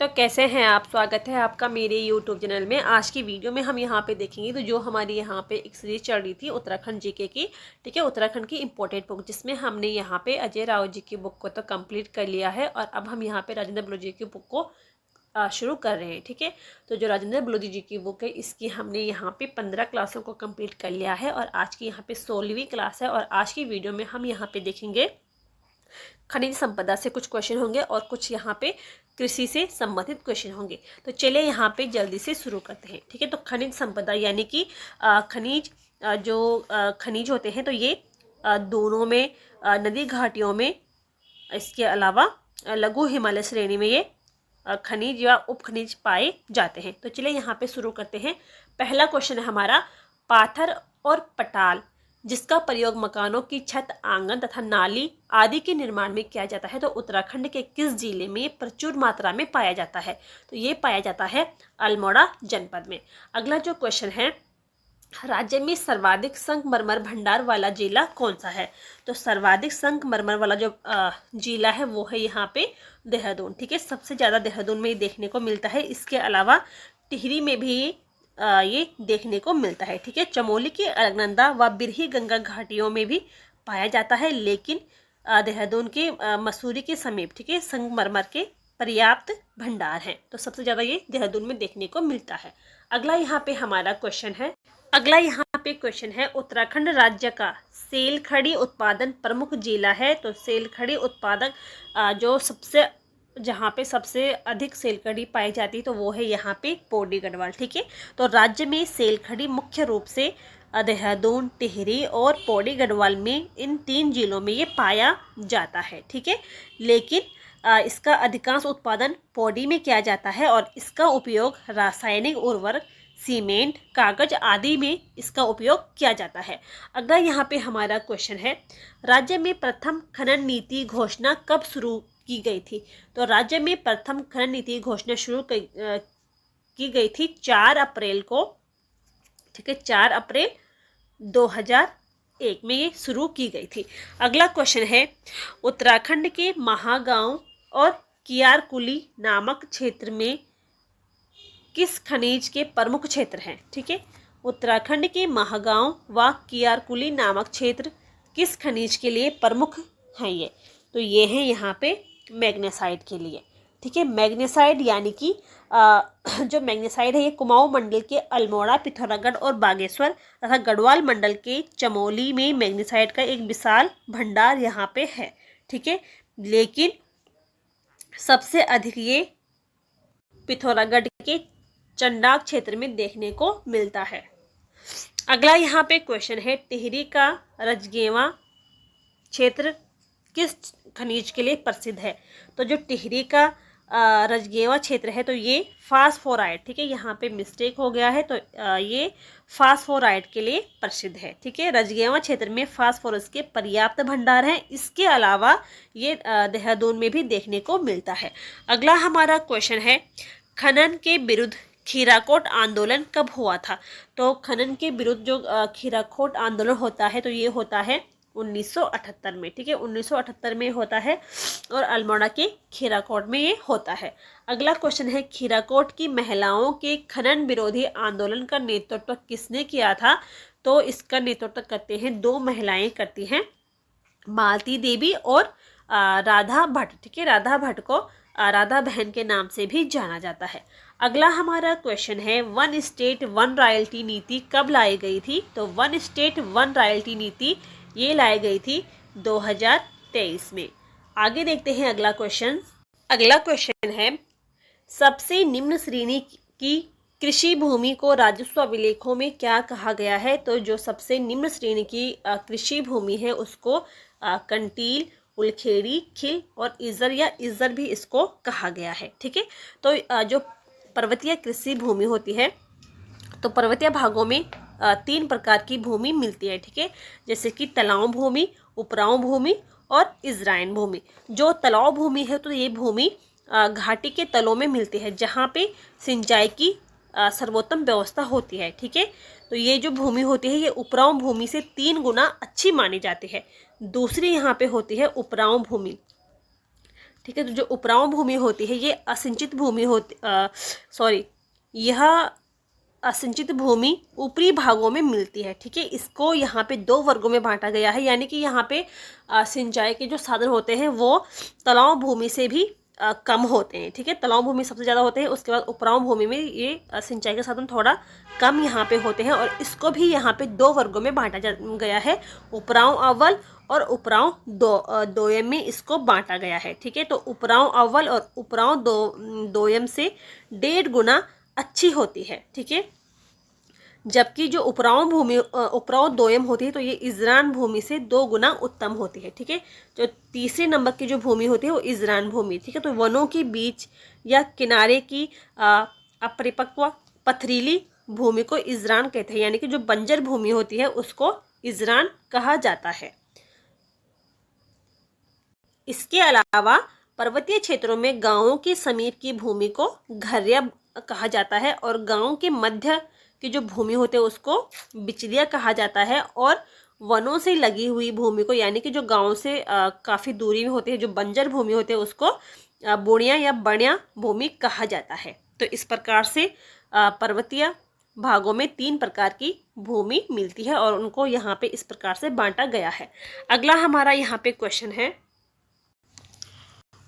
तो कैसे हैं आप। स्वागत है आपका मेरे यूट्यूब चैनल में। आज की वीडियो में हम यहाँ पे देखेंगे तो जो हमारी यहाँ पे एक सीरीज चल रही थी उत्तराखंड जीके की, ठीक है, उत्तराखंड की इंपॉर्टेंट बुक, जिसमें हमने यहाँ पे अजय राव जी की बुक को तो कंप्लीट कर लिया है और अब हम यहाँ पे राजेंद्र बलोजी की बुक को शुरू कर रहे हैं। ठीक है, तो जो राजेंद्र बलोजी जी की बुक है इसकी हमने यहाँ पे 15 क्लासों को कंप्लीट कर लिया है और आज की यहाँ पे 16वीं क्लास है। और आज की वीडियो में हम यहाँ पे देखेंगे खनिज संपदा से कुछ क्वेश्चन होंगे और कुछ यहाँ पे कृषि से संबंधित क्वेश्चन होंगे। तो चलिए यहाँ पे जल्दी से शुरू करते हैं। ठीक है, तो खनिज संपदा यानी कि खनिज, जो खनिज होते हैं तो ये दोनों में, नदी घाटियों में, इसके अलावा लघु हिमालय श्रेणी में ये खनिज या उपखनिज पाए जाते हैं। तो चलिए यहाँ पे शुरू करते हैं। पहला क्वेश्चन है हमारा, पाथर और पटाल जिसका प्रयोग मकानों की छत, आंगन तथा नाली आदि के निर्माण में किया जाता है तो उत्तराखंड के किस जिले में प्रचुर मात्रा में पाया जाता है? तो ये पाया जाता है अल्मोड़ा जनपद में। अगला जो क्वेश्चन है, राज्य में सर्वाधिक संगमरमर भंडार वाला जिला कौन सा है? तो सर्वाधिक संगमरमर वाला जो जिला है वो है यहाँ पे देहरादून। ठीक है, सबसे ज़्यादा देहरादून में देखने को मिलता है। इसके अलावा टिहरी में भी ये देखने को मिलता है। ठीक है, चमोली की अलकनंदा व बिरही गंगा घाटियों में भी पाया जाता है, लेकिन देहरादून के मसूरी के समीप, ठीक है, संगमरमर के पर्याप्त भंडार हैं। तो सबसे ज़्यादा ये देहरादून में देखने को मिलता है। अगला यहाँ पे हमारा क्वेश्चन है, उत्तराखंड राज्य का सेलखड़ी उत्पादन प्रमुख जिला है। तो सेलखड़ी उत्पादक जो जहाँ पे सबसे अधिक सेलखड़ी पाई जाती है तो वो है यहाँ पे पौड़ी गढ़वाल। ठीक है, तो राज्य में सेलखड़ी मुख्य रूप से देहरादून, टिहरी और पौड़ी गढ़वाल में, इन 3 जिलों में ये पाया जाता है। ठीक है, लेकिन इसका अधिकांश उत्पादन पौड़ी में किया जाता है और इसका उपयोग रासायनिक उर्वरक, सीमेंट, कागज आदि में इसका उपयोग किया जाता है। अगला यहाँ पे हमारा क्वेश्चन है, राज्य में प्रथम खनन नीति घोषणा कब शुरू की गई थी? तो राज्य में प्रथम खनन नीति घोषणा शुरू की गई थी 4 अप्रैल को। ठीक है, 4 अप्रैल 2001 में ये शुरू की गई थी। अगला क्वेश्चन है, उत्तराखंड के महागांव और कियारकुली नामक क्षेत्र में किस खनिज के प्रमुख क्षेत्र हैं? ठीक है, उत्तराखंड के महागांव व कियारकुली नामक क्षेत्र किस खनिज के लिए प्रमुख हैं? ये तो ये हैं यहाँ पे मैग्नेसाइट के लिए। ठीक है, मैग्नेसाइट यानी कि जो मैग्नेसाइट है ये कुमाऊं मंडल के अल्मोड़ा, पिथौरागढ़ और बागेश्वर तथा गढ़वाल मंडल के चमोली में मैग्नेसाइट का एक विशाल भंडार यहाँ पे है। ठीक है, लेकिन सबसे अधिक ये पिथौरागढ़ के चंडाक क्षेत्र में देखने को मिलता है। अगला यहाँ पे क्वेश्चन है, टिहरी का रजगेवा क्षेत्र किस खनिज के लिए प्रसिद्ध है? तो जो टिहरी का रजगेवा क्षेत्र है तो ये फास्फोराइड, ठीक है, यहाँ पे मिस्टेक हो गया है, तो ये फास्फोराइड के लिए प्रसिद्ध है। ठीक है, रजगेवा क्षेत्र में फास्फोरस के पर्याप्त भंडार हैं। इसके अलावा ये देहरादून में भी देखने को मिलता है। अगला हमारा क्वेश्चन है, खनन के विरुद्ध खीराकोट आंदोलन कब हुआ था? तो खनन के विरुद्ध जो खीराकोट आंदोलन होता है तो ये होता है 1978 में। ठीक है, 1978 में होता है और अल्मोड़ा के खीराकोट में ये होता है। अगला क्वेश्चन है, खीराकोट की महिलाओं के खनन विरोधी आंदोलन का नेतृत्व किसने किया था? तो इसका नेतृत्व करते हैं 2 महिलाएं करती हैं, मालती देवी और राधा भट्ट। ठीक है, राधा भट्ट को राधा बहन के नाम से भी जाना जाता है। अगला हमारा क्वेश्चन है, 1 स्टेट 1 रॉयल्टी नीति कब लाई गई थी? तो 1 स्टेट 1 रॉयल्टी नीति ये लाई गई थी 2023 में। आगे देखते हैं अगला क्वेश्चन है, सबसे निम्न श्रेणी की कृषि भूमि को राजस्व अभिलेखों में क्या कहा गया है? तो जो सबसे निम्न श्रेणी की कृषि भूमि है उसको कंटील, उलखेड़ी, खिल और इज्जर भी इसको कहा गया है। ठीक है, तो जो पर्वतीय कृषि भूमि होती है तो पर्वतीय भागों में 3 प्रकार की भूमि मिलती है। ठीक है, जैसे कि तलाव भूमि, उपराव भूमि और इजराइन भूमि। जो तलाव भूमि है तो ये भूमि घाटी के तलों में मिलती है जहाँ पे सिंचाई की सर्वोत्तम व्यवस्था होती है। ठीक है, तो ये जो भूमि होती है ये उपराव भूमि से 3 गुना अच्छी मानी जाती है। दूसरी यहाँ पे होती है उपराव भूमि। ठीक है। तो जो उपराम भूमि होती है ये असिंचित भूमि होती यह असिंचित भूमि ऊपरी भागों में मिलती है। ठीक है, इसको यहाँ पे दो वर्गों में बांटा गया है, यानी कि यहाँ पे सिंचाई के जो साधन होते हैं वो तलाव भूमि से भी कम होते हैं। ठीक है, तलाव भूमि सबसे ज़्यादा होते हैं, उसके बाद उपराम भूमि में ये सिंचाई के साधन थोड़ा कम यहाँ पे होते हैं, और इसको भी यहाँ पे दो वर्गों में बांटा गया है, उपराव अव्वल और उपराव दोयम में इसको बांटा गया है। ठीक है, तो उपराव अव्वल और उपराव दोयम से 1.5 गुना अच्छी होती है। ठीक है, जबकि जो उपराव दोयम होती है तो ये इजरान भूमि से 2 गुना उत्तम होती है। ठीक है, जो तीसरे नंबर की जो भूमि होती है वो इजरान भूमि। ठीक है, तो वनों के बीच या किनारे की अपरिपक्व पथरीली भूमि को इजरान कहते हैं, यानी कि जो बंजर भूमि होती है उसको इजरान कहा जाता है। इसके अलावा पर्वतीय क्षेत्रों में गांवों के समीप की भूमि को घर्या कहा जाता है, और गांव के मध्य की जो भूमि होते हैं उसको बिचलिया कहा जाता है, और वनों से लगी हुई भूमि को, यानी कि जो गांव से काफ़ी दूरी में होती है, जो बंजर भूमि होते हैं उसको बोड़िया या बणिया भूमि कहा जाता है। तो इस प्रकार से पर्वतीय भागों में 3 प्रकार की भूमि मिलती है और उनको यहाँ पे इस प्रकार से बांटा गया है। अगला हमारा यहाँ पे क्वेश्चन है,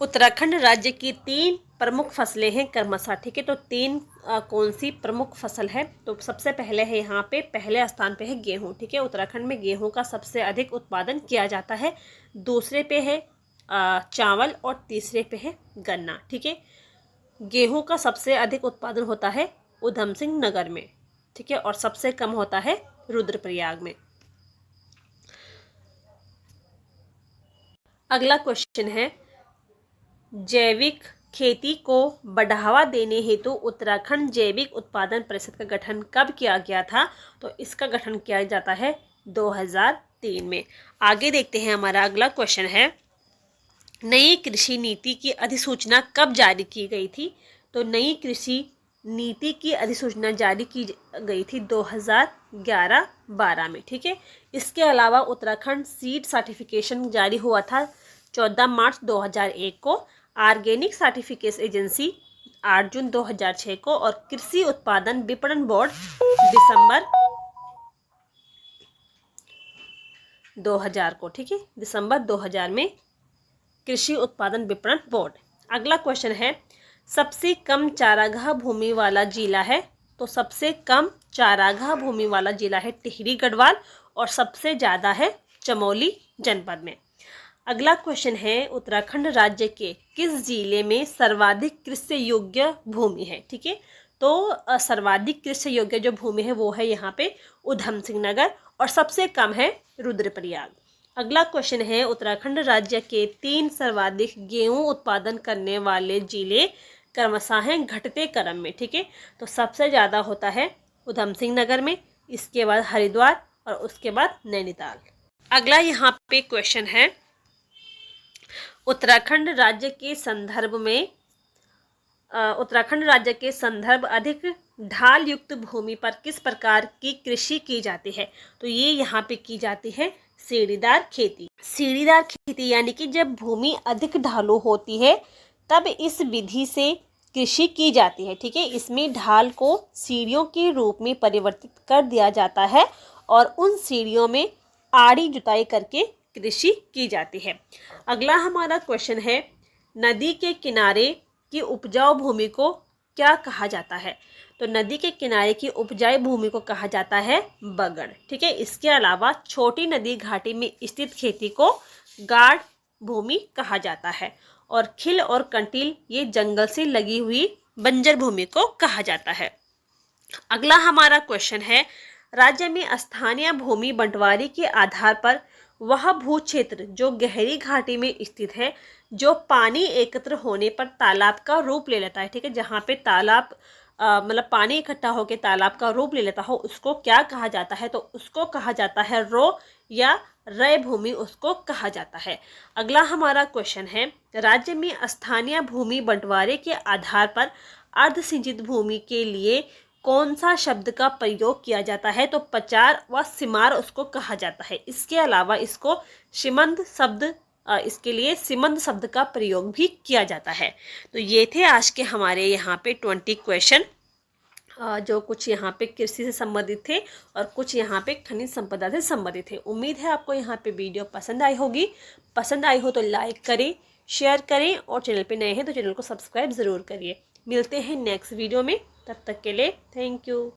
उत्तराखंड राज्य की 3 प्रमुख फसलें हैं क्रमशः। ठीक है, तो 3 कौन सी प्रमुख फसल है? तो सबसे पहले है यहाँ पे पहले स्थान पे है गेहूँ। ठीक है, उत्तराखंड में गेहूँ का सबसे अधिक उत्पादन किया जाता है, दूसरे पे है चावल और तीसरे पे है गन्ना। ठीक है, गेहूँ का सबसे अधिक उत्पादन होता है उधम सिंह नगर में। ठीक है, और सबसे कम होता है रुद्रप्रयाग में। अगला क्वेश्चन है, जैविक खेती को बढ़ावा देने हेतु उत्तराखंड जैविक उत्पादन परिषद का गठन कब किया गया था? तो इसका गठन किया जाता है 2003 में। आगे देखते हैं, हमारा अगला क्वेश्चन है, नई कृषि नीति की अधिसूचना कब जारी की गई थी? तो नई कृषि नीति की अधिसूचना जारी की गई थी 2011-12 में। ठीक है, इसके अलावा उत्तराखंड सीड सर्टिफिकेशन जारी हुआ था 14 मार्च 2001 को, ऑर्गेनिक सर्टिफिकेट एजेंसी 8 जून 2006 को, और कृषि उत्पादन विपणन बोर्ड दिसंबर 2000 को। ठीक है, दिसंबर 2000 में कृषि उत्पादन विपणन बोर्ड। अगला क्वेश्चन है, सबसे कम चारागाह भूमि वाला जिला है? तो सबसे कम चारागाह भूमि वाला जिला है टिहरी गढ़वाल, और सबसे ज़्यादा है चमोली जनपद में। अगला क्वेश्चन है, उत्तराखंड राज्य के किस जिले में सर्वाधिक कृषि योग्य भूमि है? ठीक है, तो सर्वाधिक कृषि योग्य जो भूमि है वो है यहाँ पे उधम सिंह नगर, और सबसे कम है रुद्रप्रयाग। अगला क्वेश्चन है, उत्तराखंड राज्य के 3 सर्वाधिक गेहूं उत्पादन करने वाले जिले क्रमशः हैं घटते क्रम में। ठीक है, तो सबसे ज़्यादा होता है उधम सिंह नगर में, इसके बाद हरिद्वार, और उसके बाद नैनीताल। अगला यहाँ पे क्वेश्चन है, उत्तराखंड राज्य के संदर्भ अधिक ढाल युक्त भूमि पर किस प्रकार की कृषि की जाती है? तो ये यहाँ पे की जाती है सीढ़ीदार खेती। सीढ़ीदार खेती यानी कि जब भूमि अधिक ढालू होती है तब इस विधि से कृषि की जाती है। ठीक है, इसमें ढाल को सीढ़ियों के रूप में परिवर्तित कर दिया जाता है, और उन सीढ़ियों में आड़ी जुताई करके कृषि की जाती है। अगला हमारा क्वेश्चन है, नदी के किनारे की उपजाऊ भूमि को क्या कहा जाता है? तो नदी के किनारे की उपजाऊ भूमि को कहा जाता है बगड़। ठीक है, इसके अलावा छोटी नदी घाटी में स्थित खेती को गाढ़ भूमि कहा जाता है, और खिल और कंटील ये जंगल से लगी हुई बंजर भूमि को कहा जाता है। अगला हमारा क्वेश्चन है, राज्य में स्थानीय भूमि बंटवारे के आधार पर वह भू क्षेत्र जो गहरी घाटी में स्थित है, जो पानी एकत्र होने पर तालाब का रूप ले लेता है। ठीक है, जहाँ पे तालाब मतलब पानी इकट्ठा होकर तालाब का रूप ले लेता हो, उसको क्या कहा जाता है? तो उसको कहा जाता है रो या रय भूमि, उसको कहा जाता है। अगला हमारा क्वेश्चन है, राज्य में स्थानीय भूमि बंटवारे के आधार पर अर्ध सिंचित भूमि के लिए कौन सा शब्द का प्रयोग किया जाता है? तो पचार व सिमार उसको कहा जाता है। इसके अलावा इसको सीमंत शब्द इसके लिए सीमंत शब्द का प्रयोग भी किया जाता है। तो ये थे आज के हमारे यहाँ पे 20 क्वेश्चन, जो कुछ यहाँ पे कृषि से संबंधित थे और कुछ यहाँ पे खनिज संपदा से संबंधित थे। उम्मीद है आपको यहाँ पे वीडियो पसंद आई होगी। पसंद आई हो तो लाइक करें, शेयर करें और चैनल पे नए हैं तो चैनल को सब्सक्राइब ज़रूर करिए। मिलते हैं नेक्स्ट वीडियो में, तब तक के लिए थैंक यू।